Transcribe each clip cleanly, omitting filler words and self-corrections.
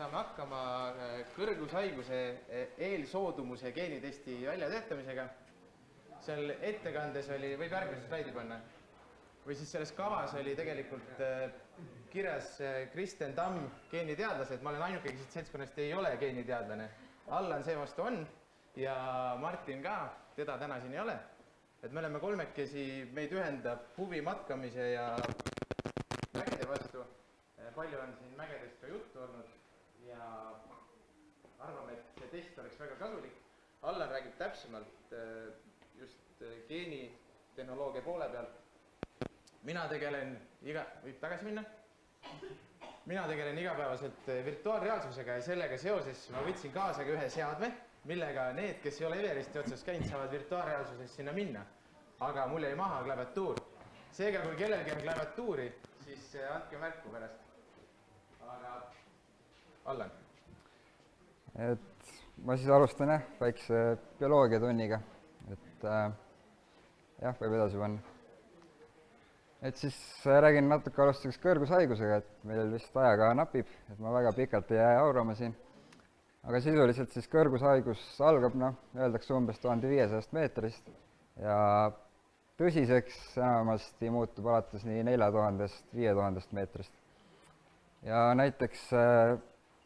saame hakkama kõrgushaiguse eelsoodumuse geenitesti väljatöötamisega. Seal ettekandes oli, võib järgmise slaidi panna, või siis selles kavas oli tegelikult kirjas Kristen Tamm, geeniteadlased. Ma olen ainuke, kes seltskonnast ei ole geeniteadlane. Allan seevastu on ja Martin ka, teda täna siin ei ole. Et me oleme kolmekesi, meid ühendab huvi matkamise ja mägede vastu. Palju on siin mägedest ka juttu olnud ja arvame, et see test oleks väga kasulik. Allan räägib täpsemalt just geenitehnoloogia poole pealt. Mina tegelen igapäevaselt virtuaalreaalsusega ja sellega seoses ma võtsin kaasa ka ühe seadme, millega need, kes ei ole Everesti otsas käinud, saavad virtuaalreaalsuses sinna minna. Aga mul jäi maha klaviatuur. Seega, kui kellelgi on klaviatuuri, siis andke märku pärast. Aga Allan. Ma siis alustan väikse bioloogiatunniga. Võib edasi panna. Siis räägin natuke alustuseks kõrgushaigusega, et meil vist ajaga napib, et ma väga pikalt ei jää aurama siin. Aga sisuliselt siis kõrgushaigus algab, öeldakse umbes 1500 meetrist ja tõsiseks enamasti muutub alates nii 4000-5000 meetrist. Ja näiteks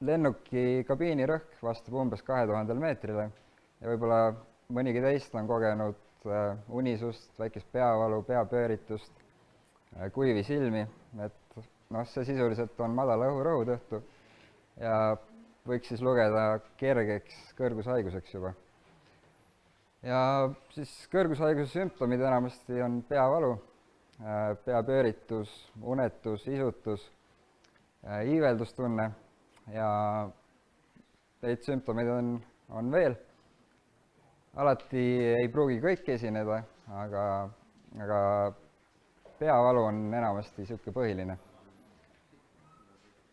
lennuki kabiinirõhk vastab umbes 2000 meetrile ja võib-olla mõnigi teist on kogenud unisust, väikest peavalu, peapööritust, kuivi silmi, et see sisuliselt on madala õhurõhu tõttu ja võiks siis lugeda kergeks kõrgushaiguseks juba. Ja siis kõrgushaiguse sümptomid enamasti on peavalu, peapööritus, unetus, isutus, iiveldustunne ja neid sümptomeid on veel. Alati ei pruugi kõik esineda, aga peavalu on enamasti niisugune põhiline.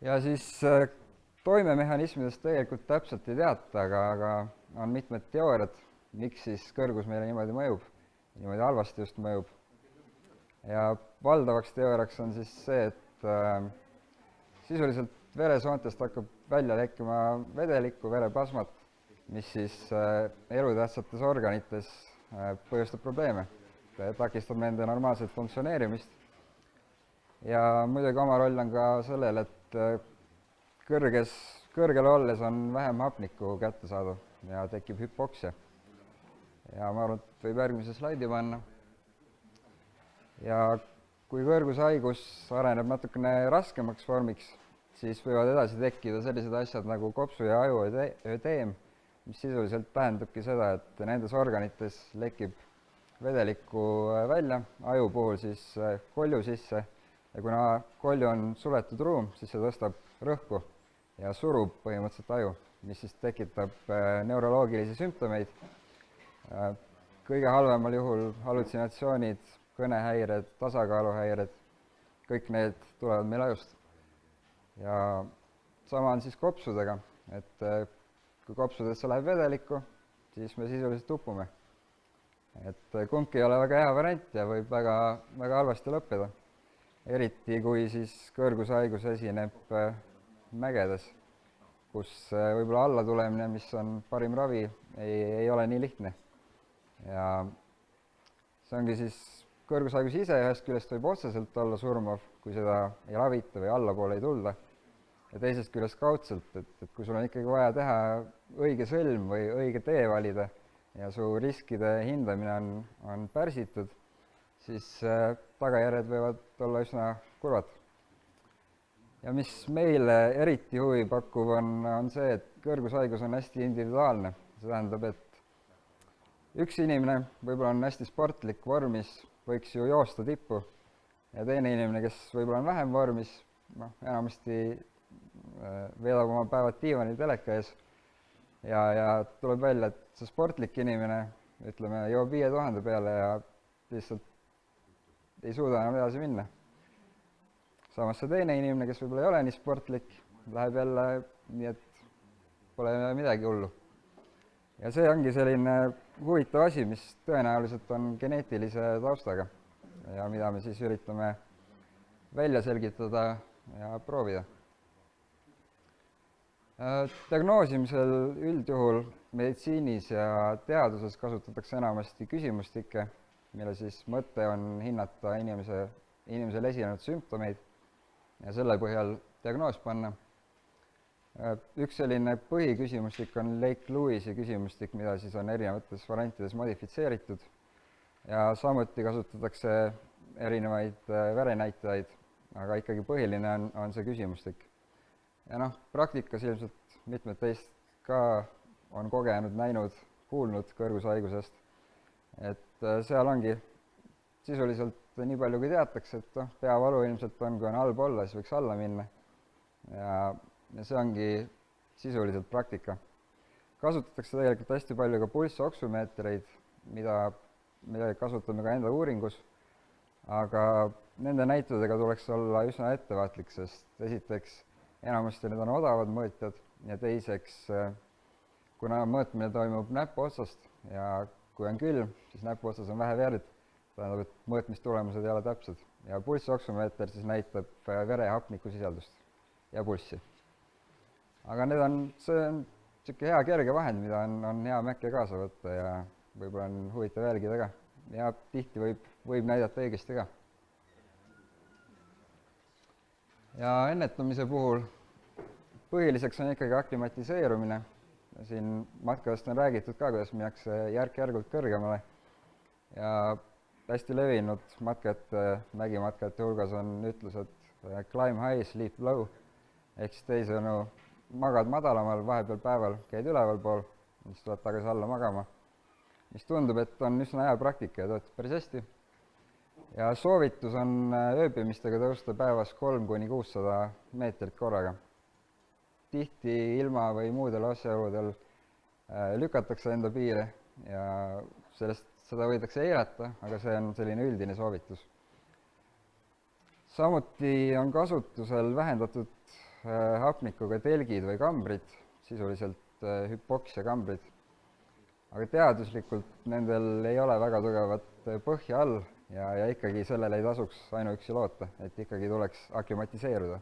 Ja siis toimemehhanismidest tegelikult täpselt ei teata, aga on mitmed teooriad, miks siis kõrgus meile niimoodi mõjub, niimoodi halvasti just mõjub. Ja valdavaks teooriaks on siis see, et sisuliselt veresoontest hakkab välja lekkima vedelikku, vereplasmat, mis siis elutähtsates organites põhjustab probleeme, takistab nende normaalset funktsioneerimist. Ja muidugi oma roll on ka sellel, et kõrgel olles on vähem hapnikku kättesaadav ja tekib hüpoksia. Ja ma arvan, et võib järgmise slaidi panna. Ja kui kõrgushaigus areneb natukene raskemaks vormiks, siis võivad edasi tekkida sellised asjad nagu kopsu ja aju ödeem, mis sisuliselt tähendabki seda, et nendes organites lekib vedelikku välja, aju puhul siis kolju sisse ja kuna kolju on suletud ruum, siis see tõstab rõhku ja surub põhimõtteliselt aju, mis siis tekitab neuroloogilisi sümptomeid. Kõige halvemal juhul hallutsinatsioonid, kõnehäired, tasakaaluhäired, kõik need tulevad meil ajust. Ja sama on siis kopsudega, et kui kopsudesse läheb vedelikku, siis me sisuliselt upume. Et kumbki ei ole väga hea variant ja võib väga halvasti lõppeda. Eriti kui siis kõrgushaigus esineb mägedes, kus võib-olla alla tulemine, mis on parim ravi, ei ole nii lihtne. Ja see ongi siis kõrgushaigus ise ühest küljest võib otseselt olla surmav, kui seda ei ravita või allapoole ei tulda. Ja teisest küljest kaudselt, et kui sul on ikkagi vaja teha õige sõlm või õige tee valida ja su riskide hindamine on pärsitud, siis tagajärjed võivad olla üsna kurvad. Ja mis meile eriti huvi pakkuv on see, et kõrgushaigus on hästi individuaalne. See tähendab, et üks inimene võib-olla on hästi sportlik vormis, võiks ju joosta tippu ja teine inimene, kes võib-olla on vähem vormis, enamasti veedab oma päevad diivanil teleka ees ja tuleb välja, et see sportlik inimene, ütleme, joob 5000 peale ja lihtsalt ei suuda enam edasi minna. Samas see teine inimene, kes võib-olla ei ole nii sportlik, läheb jälle nii, et pole midagi hullu. Ja see ongi selline huvitav asi, mis tõenäoliselt on geneetilise taustaga ja mida me siis üritame välja selgitada ja proovida. Diagnoosimisel üldjuhul meditsiinis ja teaduses kasutatakse enamasti küsimustikke, mille siis mõte on hinnata inimesel esinenud sümptomeid ja selle põhjal diagnoos panna. Üks selline põhiküsimustik on Lake-Lewisi küsimustik, mida siis on erinevates variantides modifitseeritud ja samuti kasutatakse erinevaid verenäitajaid, aga ikkagi põhiline on see küsimustik. Ja praktikas ilmselt mitmed teist ka on kogenud, näinud, kuulnud kõrgushaigusest, et seal ongi sisuliselt nii palju, kui teatakse, et peavalu ilmselt on, kui on halb olla, siis võiks alla minna ja see ongi sisuliselt praktika. Kasutatakse tegelikult hästi palju ka pulssoksümeetreid, mida kasutame ka enda uuringus, aga nende näitudega tuleks olla üsna ettevaatlik, sest esiteks enamasti need on odavad mõõtjad ja teiseks, kuna mõõtmine toimub näpuotsast ja kui on külm, siis näpuotsas on vähe verd, tähendab, et mõõtmistulemused ei ole täpsed ja pulssoksümeeter siis näitab vere hapnikusisaldust ja pulssi. Aga see on niisugune hea kerge vahend, mida on hea Mäkke kaasa võtta ja võib-olla on huvitav jälgida ka ja tihti võib näidata õigesti ka. Ja ennetamise puhul põhiliseks on ikkagi aklimatiseerumine. Siin matkadest on räägitud ka, kuidas minnakse järk-järgult kõrgemale ja hästi levinud mägimatkajate hulgas on ütlused climb high, sleep low ehk siis teisõnu magad madalamal, vahepeal päeval käid ülevalpool, siis tuled tagasi alla magama, mis tundub, et on üsna hea praktika ja töötab päris hästi. Ja soovitus on ööbimistega tõusta päevas 3–600 meetrit korraga. Tihti ilma või muudel asjaoludel lükatakse enda piire ja seda võidakse eirata, aga see on selline üldine soovitus. Samuti on kasutusel vähendatud hapnikuga telgid või kambrid, sisuliselt hüpoksia kambrid, aga teaduslikult nendel ei ole väga tugevat põhja all ja ikkagi sellele ei tasuks ainuüksi loota, et ikkagi tuleks aklimatiseeruda.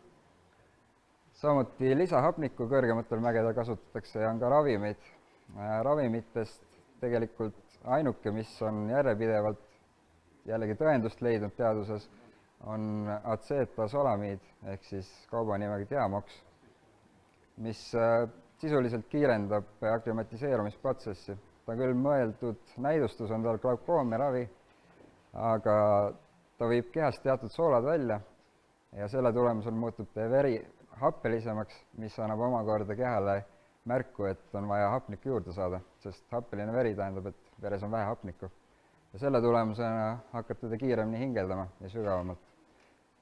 Samuti lisahapnikku kõrgematel mägedel kasutatakse ja on ka ravimeid. Ravimitest tegelikult ainuke, mis on järjepidevalt jällegi tõendust leidnud teaduses, on acetasolamiid ehk siis kaubanimega Diamox, mis sisuliselt kiirendab aklimatiseerumisprotsessi. Ta on küll mõeldud, näidustus on tal glaukoomia ravi, aga ta viib kehast teatud soolad välja ja selle tulemusel muutub teie veri happelisemaks, mis annab omakorda kehale märku, et on vaja hapnikku juurde saada, sest happeline veri tähendab, et veres on vähe hapnikku. Ja selle tulemusena hakkate te kiiremini hingeldama ja sügavamalt.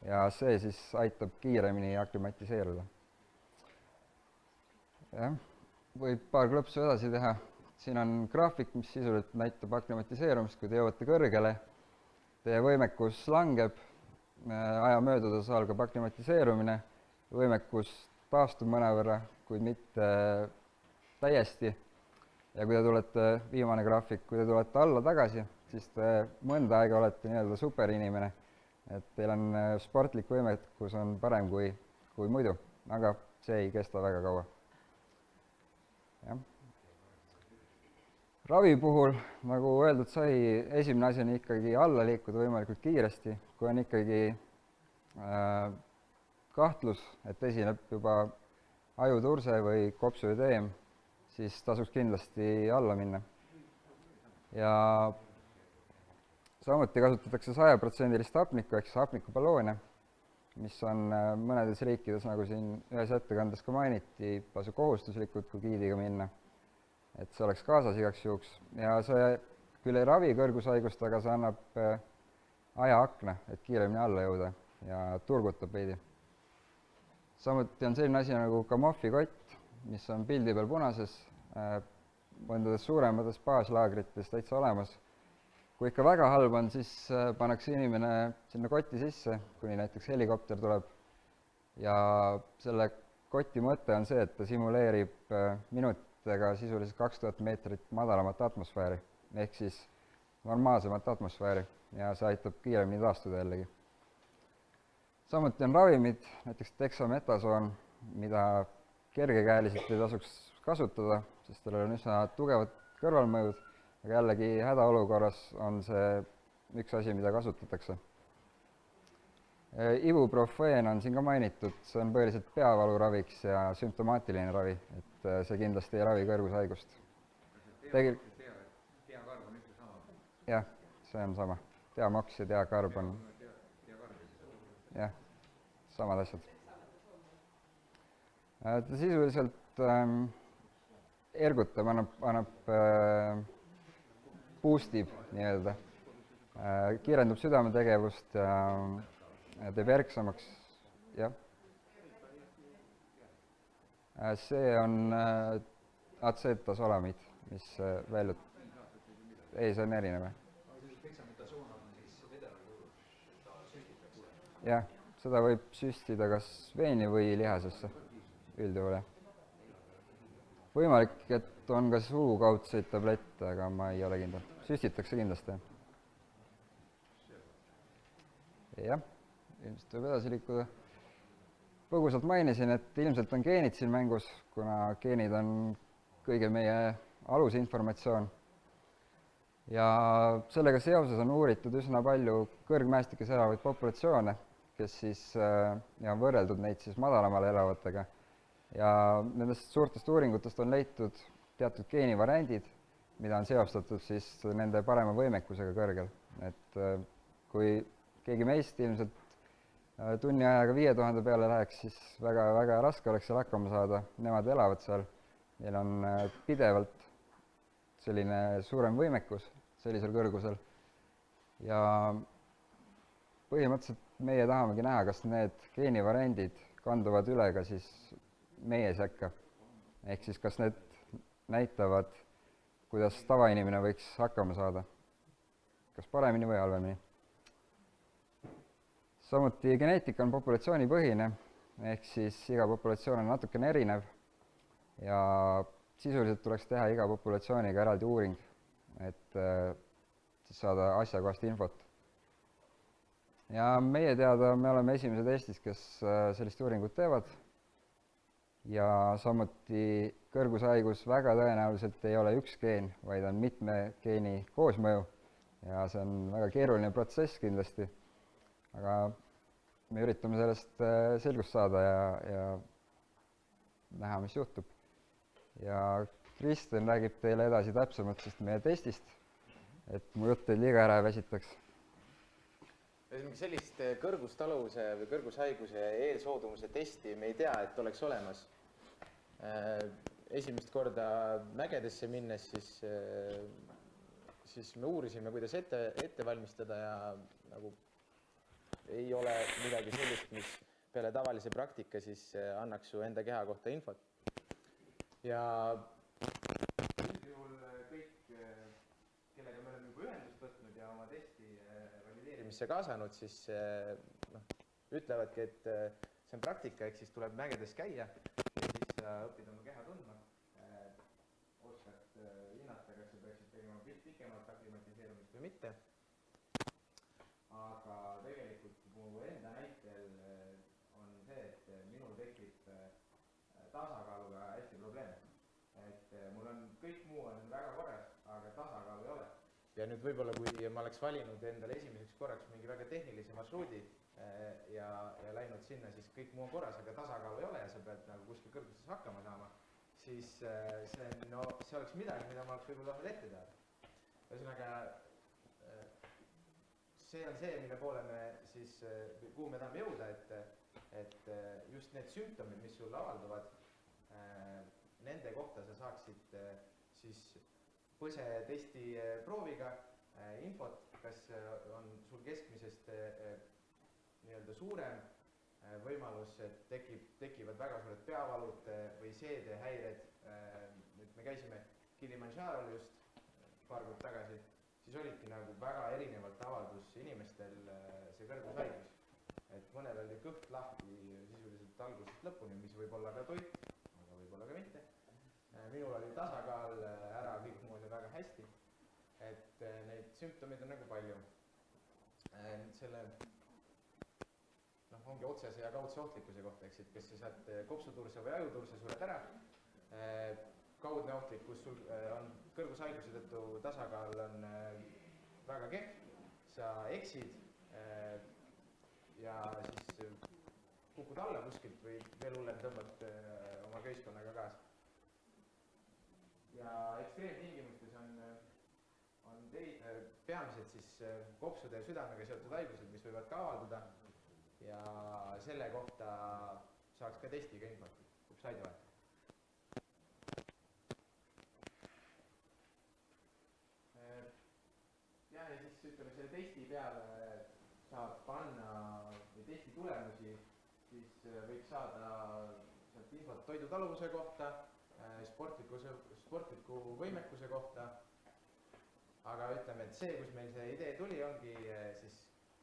Ja see siis aitab kiiremini aklimatiseeruda. Jah, võib paar klõpsu edasi teha. Siin on graafik, mis sisuliselt näitab aklimatiseerumist, kui te jõuate kõrgele. Teie võimekus langeb, aja möödudes algab aklimatiseerumine, võimekus taastub mõnevõrra, kuid mitte täiesti. Ja kui te tulete, viimane graafik, kui te tulete alla tagasi, siis te mõnda aega olete nii-öelda superinimene, et teil on sportlik võimekus on parem kui muidu, aga see ei kesta väga kaua. Ja. Ravi puhul, nagu öeldud sai, esimene asi on ikkagi alla liikuda võimalikult kiiresti, kui on ikkagi kahtlus, et esineb juba ajuturse või kopsuödeem, siis tasuks kindlasti alla minna. Ja samuti kasutatakse 100% hapnikku ehk siis hapnikuballoone, mis on mõnedes riikides, nagu siin ühes ettekandes ka mainiti, lausa kohustuslikud, kui giidiga minna, et see oleks kaasas igaks juhuks. Ja see küll ei ravi kõrgushaigust, aga see annab ajaakna, et kiiremini alla jõuda ja turgutab veidi. Samuti on selline asi nagu Kamoffi kott, mis on pildi peal punases, mõndades suuremates baaslaagrites täitsa olemas. Kui ikka väga halb on, siis pannakse inimene sinna kotti sisse, kuni näiteks helikopter tuleb. Ja selle koti mõte on see, et ta simuleerib minutitega sisuliselt 2000 meetrit madalamat atmosfääri, ehk siis normaalsemat atmosfääri ja see aitab kiiremini taastuda jällegi. Samuti on ravimid, näiteks dexametasoon, mida kergekäeliselt ei tasuks kasutada, sest sellel on üsna tugevad kõrvalmõjud, aga jällegi hädaolukorras on see üks asi, mida kasutatakse. Ibuprofeen on siin ka mainitud, see on põhiliselt peavaluraviks ja sümptomaatiline ravi, et see kindlasti ei ravi kõrgushaigust. Diakarb on üldse sama? Jah, see on sama. Diamox ja diakarb on jah, samad asjad. Ta sisuliselt ergutab, annab boostib nii-öelda, kiirendab südametegevust ja teeb erksamaks, jah. See on acetasolamiid, mis väljub, ei, see on erinev. Jah, seda võib süstida kas veeni või lihasesse üldjuhul. Võimalik, et on ka suukaudseid tablette, aga ma ei ole kindel. Süstitakse kindlasti. Jah, ilmselt võib edasi liikuda. Põgusalt mainisin, et ilmselt on geenid siin mängus, kuna geenid on kõige meie alusinformatsioon. Ja sellega seoses on uuritud üsna palju kõrgmäestikes elavaid populatsioone, kes siis, ja võrreldud neid siis madalamal elavatega. Ja nendest suurtest uuringutest on leitud teatud geenivariandid, mida on seostatud siis nende parema võimekusega kõrgel. Et kui keegi meist ilmselt tunni ajaga 5000 peale läheks, siis väga raske oleks seal hakkama saada. Nemad elavad seal, neil on pidevalt selline suurem võimekus sellisel kõrgusel. Ja põhimõtteliselt meie tahamegi näha, kas need geenivariandid kanduvad üle ka siis meie sekka. Ehk siis kas need näitavad, kuidas tavainimene võiks hakkama saada. Kas paremini või halvemini. Samuti geneetika on populatsioonipõhine, ehk siis iga populatsioon on natukene erinev ja sisuliselt tuleks teha iga populatsiooniga eraldi uuring, et siis saada asjakohast infot. Ja meie teada me oleme esimesed Eestis, kes sellist uuringut teevad ja samuti kõrgushaigus väga tõenäoliselt ei ole üks geen, vaid on mitme geeni koosmõju ja see on väga keeruline protsess kindlasti, aga me üritame sellest selgust saada ja näha, mis juhtub. Ja Kristen räägib teile edasi täpsemalt meie testist, et mu jutt teid liiga ära ei väsitaks. Sellist kõrgustaluvuse või kõrgushaiguse eelsoodumuse testi me ei tea, et oleks olemas. Esimest korda mägedesse minnes siis me uurisime, kuidas ette valmistada ja nagu ei ole midagi sellist, mis peale tavalise praktika siis annaks su enda keha kohta infot. Ja üldjuhul kõik, kellega me oleme juba ühendust võtnud ja oma testi valideerimisse kaasanud, siis ütlevadki, et see on praktika, ehk siis tuleb mägedes käia ja siis õppida oma keha tundma. Oskad hinnata, kas sa peaksid tegema pikemalt aklimatiseerumist või mitte. Aga tegelikult mu enda näitel on see, et minul tekib tasakaaluga hästi probleem. Et mul on kõik muu on väga korras, aga tasakaalu ei ole. Ja nüüd võib-olla, kui ma oleks valinud endale esimeseks korraks mingi väga tehnilise marsruudi ja läinud sinna, siis kõik muu on korras, aga tasakaalu ei ole ja sa pead nagu kuskil kõrgustes hakkama saama, siis see oleks midagi, mida ma oleks võib-olla tahtnud ette teada. Ühesõnaga, see on see, mille poole me siis, kuhu me tahame jõuda, et just need sümptomid, mis sul avalduvad, nende kohta sa saaksid siis põsetesti prooviga infot, kas on sul keskmisest nii-öelda suurem võimalus, et tekivad väga suured peavalud või seedehäired. Nüüd me käisime Kilimanjarol just paar kuud tagasi, siis olidki nagu väga erinevalt avaldus inimestel see kõrgushaigus. Et mõnel oli kõht lahti sisuliselt algusest lõpuni, mis võib olla ka toit, aga võib olla ka mitte. Minul oli tasakaal ära, kõik muu oli väga hästi. Et neid sümptomeid on nagu palju. Selle ongi otsese ja kaudse ohtlikkuse kohta, eks, et kas sa saad kopsuturse või ajuturse, sured ära. Kaudne ohtlikkus sul on kõrgushaiguse tõttu tasakaal on väga kehv, sa eksid ja siis kukud alla kuskilt või veel hullem tõmbad oma köiskonnaga kaasa. Ja ekstreemtingimustes on peamiselt siis kopsude ja südamega seotud haigused, mis võivad ka avalduda ja selle kohta saaks ka testiga infot, kui slaidi vahetada. Ja siis ütleme, selle testi peale saab panna või testi tulemusi, siis võiks saada sealt infot toidutaluvuse kohta, sportliku võimekuse kohta, aga ütleme, et see, kus meil see idee tuli, ongi siis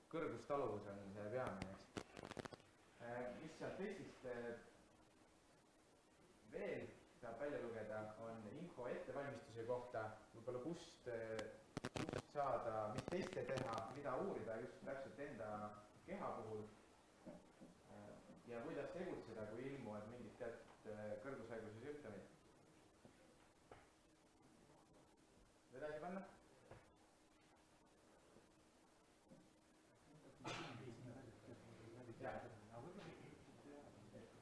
kõrgustaluvus on see peamine, eks. Mis sealt testist veel saab välja lugeda, on info ettevalmistuse kohta, võib-olla kust saada, mis teste teha, mida uurida just täpselt enda keha puhul ja kuidas tegutseda, kui ilmuvad mingid teatud kõrgushaiguse sümptomid. Edasi panna?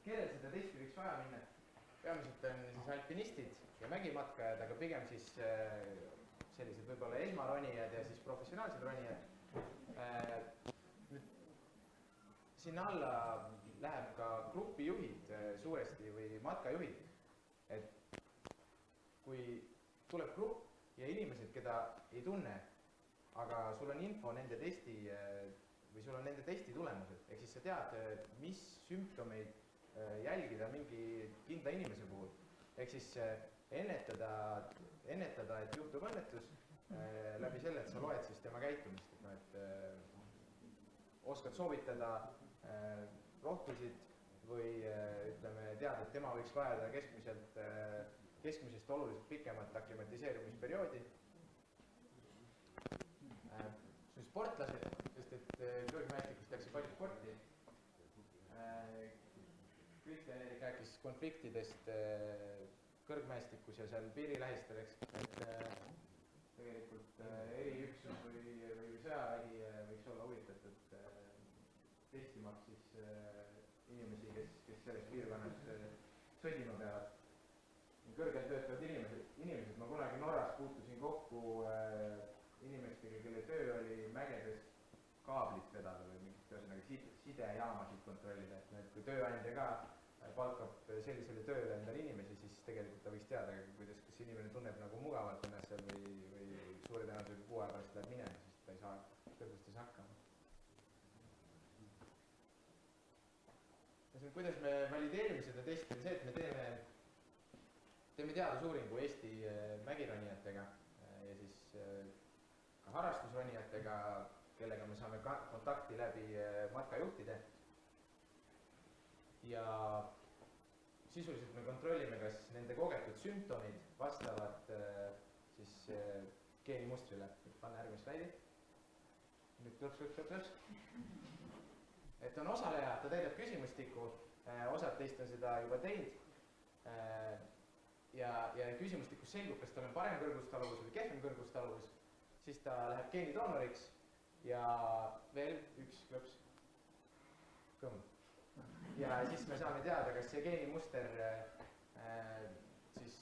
Kellel seda testi võiks vaja minna? Peamiselt on siis alpinistid ja mägimatkajad, aga pigem siis sellised võib-olla esmaronijad ja siis professionaalsed ronijad. Nüüd sinna alla läheb ka grupijuhid suuresti või matkajuhid. Et kui tuleb grupp ja inimesed, keda ei tunne, aga sul on info nende testi või sul on nende testi tulemused, ehk siis sa tead, mis sümptomeid jälgida mingi kindla inimese puhul. Ehk siis ennetada, et juhtub õnnetus läbi selle, et sa loed siis tema käitumist, et oskad soovitada rohtusid või ütleme, tead, et tema võiks vajada keskmisest oluliselt pikemat aklimatiseerumisperioodi. See on sportlased, sest et kõrgmäestikust tehakse palju sporti. Kristjan Erik rääkis konfliktidest kõrgmäestikus ja seal piirilähistel, eks, et tegelikult eriüksus või sõjavägi võiks olla huvitatud testimaks siis inimesi, kes selles piirkonnas sõdima peavad. Kõrgelt töötavad inimesed, ma kunagi Norras puutusin kokku inimestega, kelle töö oli mägedes kaablit vedada või mingit sidejaamasid kontrollida, et kui tööandja ka palkab sellisele tööle endale inimesi, siis tegelikult ta võiks teada, kuidas, kas inimene tunneb nagu mugavalt ennast seal või suure tõenäosusega 6 aja pärast läheb minema, sest ta ei saa kõrgustes hakkama. Kuidas me valideerime seda testi, on see, et me teeme teadusuuringu Eesti mägironijatega ja siis ka harrastusronijatega, kellega me saame kontakti läbi matkajuhtide. Ja sisuliselt me kontrollime, kas nende kogetud sümptomid vastavad siis geenimustrile. Panna järgmine slaidi. Nüüd klõps. Et on osaleja, ta täidab küsimustikku, osad teist on seda juba teinud ja küsimustikus selgub, kas tal on parem kõrgustaluvus või kehvem kõrgustaluvus, siis ta läheb geenidoonoriks ja veel üks klõps. Kõmm. Ja siis me saame teada, kas see geenimuster siis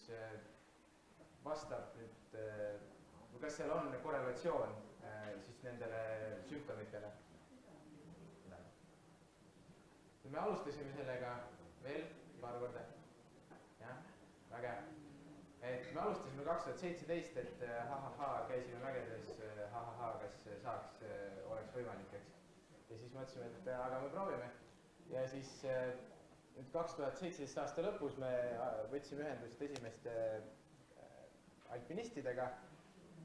vastab nüüd, kas seal on korrelatsioon siis nendele sümptomitele. Me alustasime sellega veel paar korda. Jah, väga hea. Et me alustasime 2017, et käisime mägedes, kas saaks, oleks võimalik, eks. Ja siis mõtlesime, et aga me proovime. Ja siis 2017 aasta lõpus me võtsime ühendust esimeste alpinistidega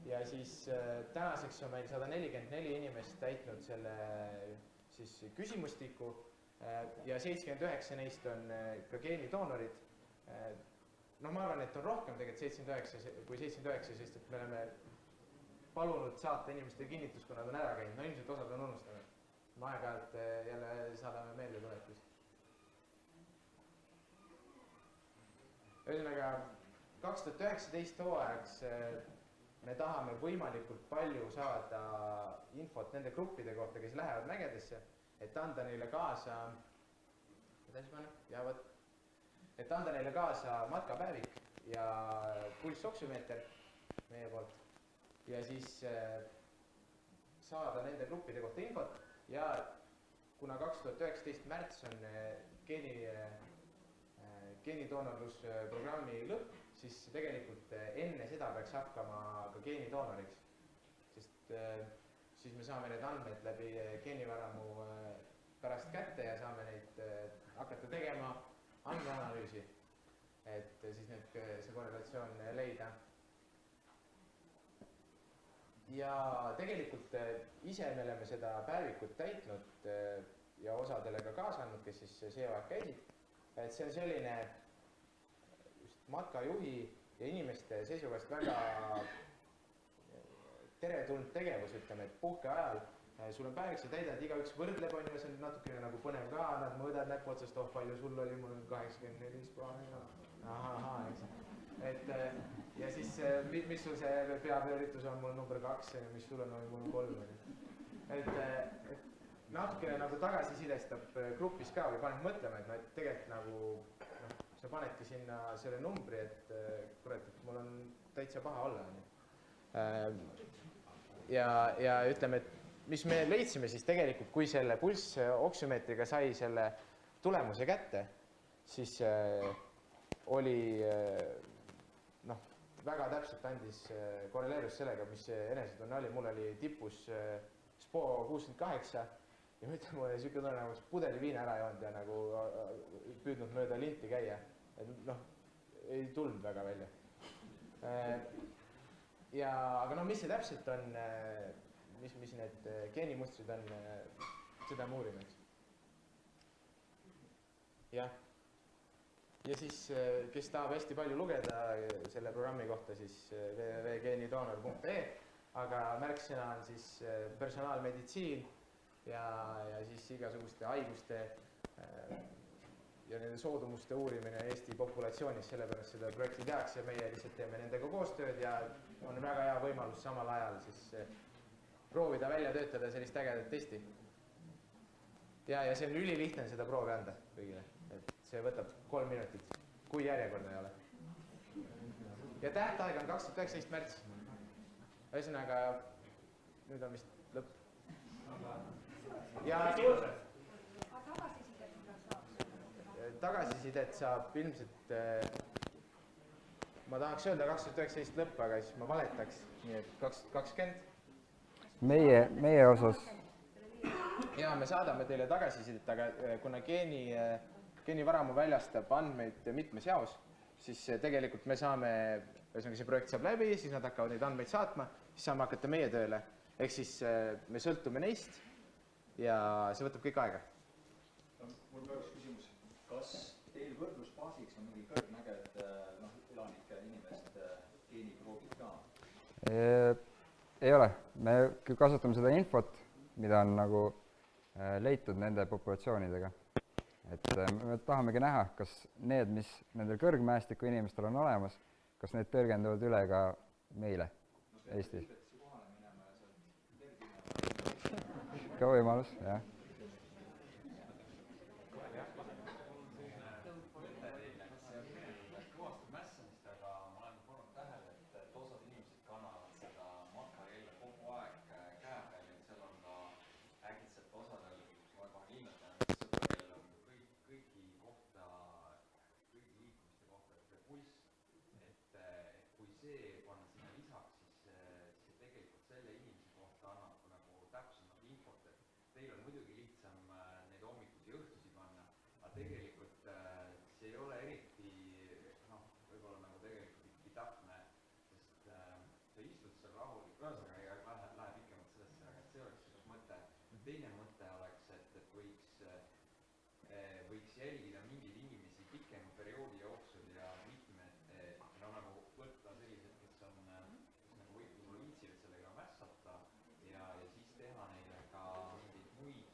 ja siis tänaseks on meil 144 inimest täitnud selle siis küsimustiku ja 79 neist on ka geenidoonorid. No ma arvan, et on rohkem tegelikult 79, sest et me oleme palunud saata inimestele kinnitus, kui nad on ära käinud. No ilmselt osad on unustanud. ma aeg-ajalt jälle saadame meeldetuletusi. Ühesõnaga 2019 hooajaks me tahame võimalikult palju saada infot nende gruppide kohta, kes lähevad mägedesse, et anda neile kaasa, et anda neile kaasa matkapäevik ja pulssoksümeeter meie poolt ja siis saada nende gruppide kohta infot ja kuna 2019 märts on geenidoonorlusprogrammi lõpp, siis tegelikult enne seda peaks hakkama ka geenidoonoriks, sest siis me saame need andmed läbi geenivaramu pärast kätte ja saame neid hakata tegema andmeanalüüsi, et siis see korrelatsioon leida. Ja tegelikult ise me oleme seda päevikut täitnud ja osadele ka kaasa andnud, kes siis see aeg käisid, et see on selline just matkajuhi ja inimeste seisukohast väga teretulnud tegevus, ütleme, et puhke ajal sul on päevik, sa täidad, igaüks võrdleb, on ju, see on natukene nagu põnev ka, nad mõõdad näpu otsast, oh palju sul oli, mul on 84 koha, ahaa, eks. Et ja siis, mis sul see peaprioritus on, mul number 2, mis sul on, mul on 3. Et natukene nagu tagasisidestab grupis ka või paneb mõtlema, et tegelikult nagu sa panedki sinna selle numbri, et kurat, et mul on täitsa paha olla. Ja ütleme, et mis me leidsime siis tegelikult, kui selle pulssoksümeetriga sai selle tulemuse kätte, siis oli väga täpselt korreleerus sellega, mis enesetunne oli. Mul oli tipus SPO 68 ja ma ütlen, mul oli siuke tunne nagu pudeli viina ära joonud ja nagu püüdnud mööda linti käia. Ei tulnud väga välja. Aga mis see täpselt on, mis need geenimustrid on, seda me uurime. Jah. Ja siis, kes tahab hästi palju lugeda selle programmi kohta, siis www.geenidonor.ee, aga märksõna on siis personaalmeditsiin ja siis igasuguste haiguste ja nende soodumuste uurimine Eesti populatsioonis, sellepärast seda projekti tehakse, meie lihtsalt teeme nendega koostööd ja on väga hea võimalus samal ajal siis proovida välja töötada sellist ägedat testi. Ja see on ülilihtne seda proovi anda kõigile. See võtab 3 minutit, kui järjekorda ei ole. Ja tähtaeg on 2019 märts. Ühesõnaga, nüüd on vist lõpp. Ja tagasisidet saab ilmselt, ma tahaks öelda 2019 lõpp, aga siis ma valetaks, nii et 2020. Meie osas. Ja me saadame teile tagasisidet, aga kuna geenivaramu väljastab andmeid mitmes jaos, siis tegelikult me saame, see projekt saab läbi, siis nad hakkavad neid andmeid saatma, siis saame hakata meie tööle. Ehk siis me sõltume neist ja see võtab kõik aega. Mul ka üks küsimus. Kas teil võrdlusbaasiks on mingi kõrgmäged elanike inimest geeniproovid ka? Ei ole. Me kasutame seda infot, mida on nagu leitud nende populatsioonidega. Et me tahamegi näha, kas need, mis nendel kõrgmäestiku inimestel on olemas, kas need tõrgenduvad üle ka meile Eestis. Ka võimalus, jah. võtta sellised, kes on võitluse liitsid, et sellega mässata ja siis teha neile ka mingeid muid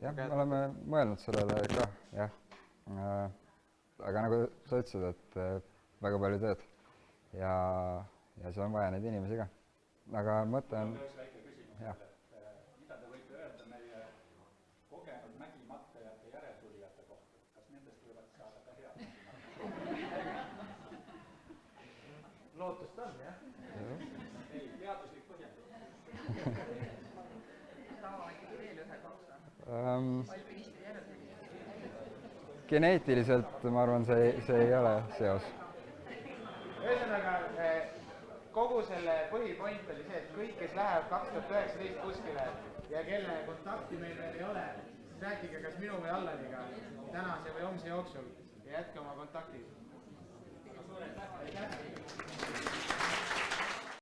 jah, me oleme mõelnud sellele ka, jah. Aga nagu sa ütlesid, et väga palju tööd ja seal on vaja neid inimesi ka. Aga mõte on... Üks väike küsimus, mida te võite öelda meie kogenud mägimatkajate järeltulijate kohta? Kas nendest võivad saada ka head mägimatkajad? Lootust on, jah? Ei, teaduslik põhjendus. Geneetiliselt, ma arvan, see ei ole seos. Ühesõnaga, kogu selle põhipoint oli see, et kõik, kes läheb 2019 kuskile ja kelle kontakti meil veel ei ole, siis rääkige kas minu või Allaniga tänase või homse jooksul ja jätke oma kontaktid.